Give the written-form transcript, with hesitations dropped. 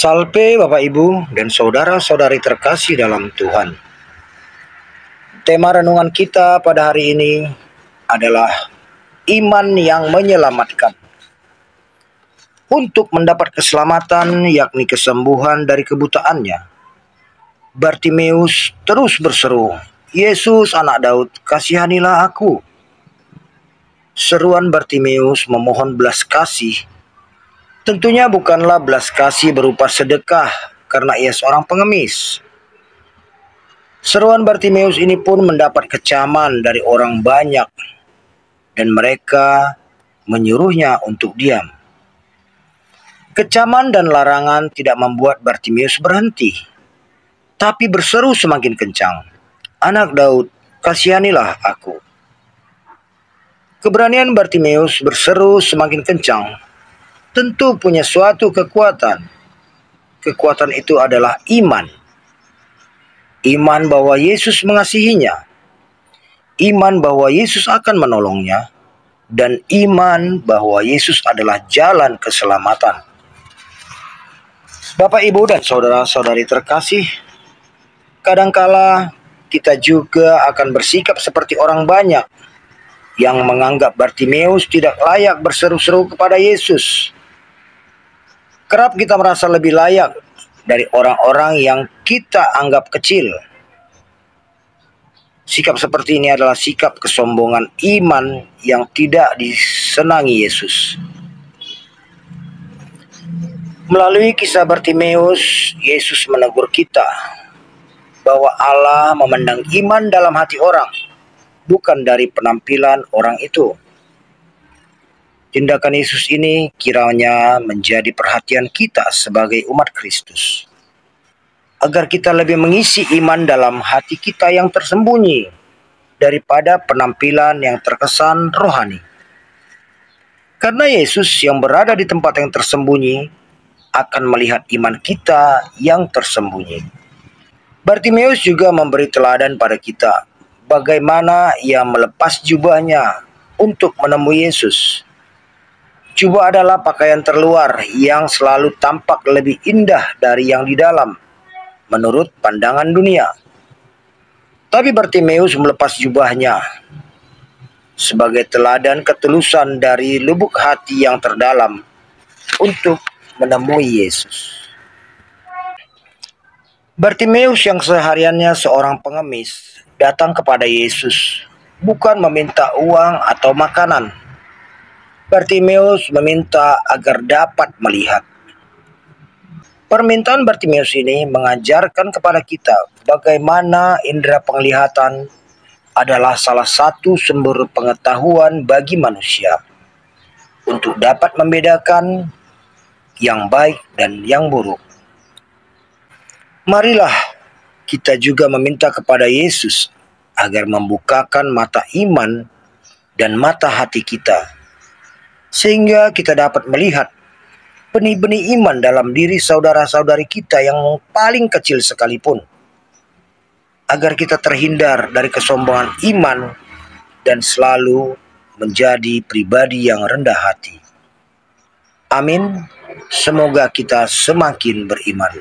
Salve Bapak Ibu dan saudara-saudari terkasih dalam Tuhan. Tema renungan kita pada hari ini adalah iman yang menyelamatkan. Untuk mendapat keselamatan yakni kesembuhan dari kebutaannya, Bartimeus terus berseru, "Yesus anak Daud, kasihanilah aku." Seruan Bartimeus memohon belas kasih tentunya bukanlah belas kasih berupa sedekah karena ia seorang pengemis. Seruan Bartimeus ini pun mendapat kecaman dari orang banyak dan mereka menyuruhnya untuk diam. Kecaman dan larangan tidak membuat Bartimeus berhenti, tapi berseru semakin kencang, "Anak Daud, kasihanilah aku." Keberanian Bartimeus berseru semakin kencang tentu punya suatu kekuatan. Kekuatan itu adalah iman. Iman bahwa Yesus mengasihinya. Iman bahwa Yesus akan menolongnya. Dan iman bahwa Yesus adalah jalan keselamatan. Bapak, Ibu, dan saudara-saudari terkasih, kadangkala kita juga akan bersikap seperti orang banyak yang menganggap Bartimeus tidak layak berseru-seru kepada Yesus. Kerap kita merasa lebih layak dari orang-orang yang kita anggap kecil. Sikap seperti ini adalah sikap kesombongan iman yang tidak disenangi Yesus. Melalui kisah Bartimeus, Yesus menegur kita bahwa Allah memandang iman dalam hati orang, bukan dari penampilan orang itu. Tindakan Yesus ini kiranya menjadi perhatian kita sebagai umat Kristus, agar kita lebih mengisi iman dalam hati kita yang tersembunyi daripada penampilan yang terkesan rohani. Karena Yesus yang berada di tempat yang tersembunyi akan melihat iman kita yang tersembunyi. Bartimeus juga memberi teladan pada kita bagaimana ia melepas jubahnya untuk menemui Yesus. Jubah adalah pakaian terluar yang selalu tampak lebih indah dari yang di dalam, menurut pandangan dunia. Tapi Bartimeus melepas jubahnya sebagai teladan ketulusan dari lubuk hati yang terdalam untuk menemui Yesus. Bartimeus yang sehariannya seorang pengemis datang kepada Yesus bukan meminta uang atau makanan. Bartimeus meminta agar dapat melihat. Permintaan Bartimeus ini mengajarkan kepada kita bagaimana indera penglihatan adalah salah satu sumber pengetahuan bagi manusia untuk dapat membedakan yang baik dan yang buruk. Marilah kita juga meminta kepada Yesus agar membukakan mata iman dan mata hati kita, sehingga kita dapat melihat benih-benih iman dalam diri saudara-saudari kita yang paling kecil sekalipun, agar kita terhindar dari kesombongan iman dan selalu menjadi pribadi yang rendah hati. Amin. Semoga kita semakin beriman.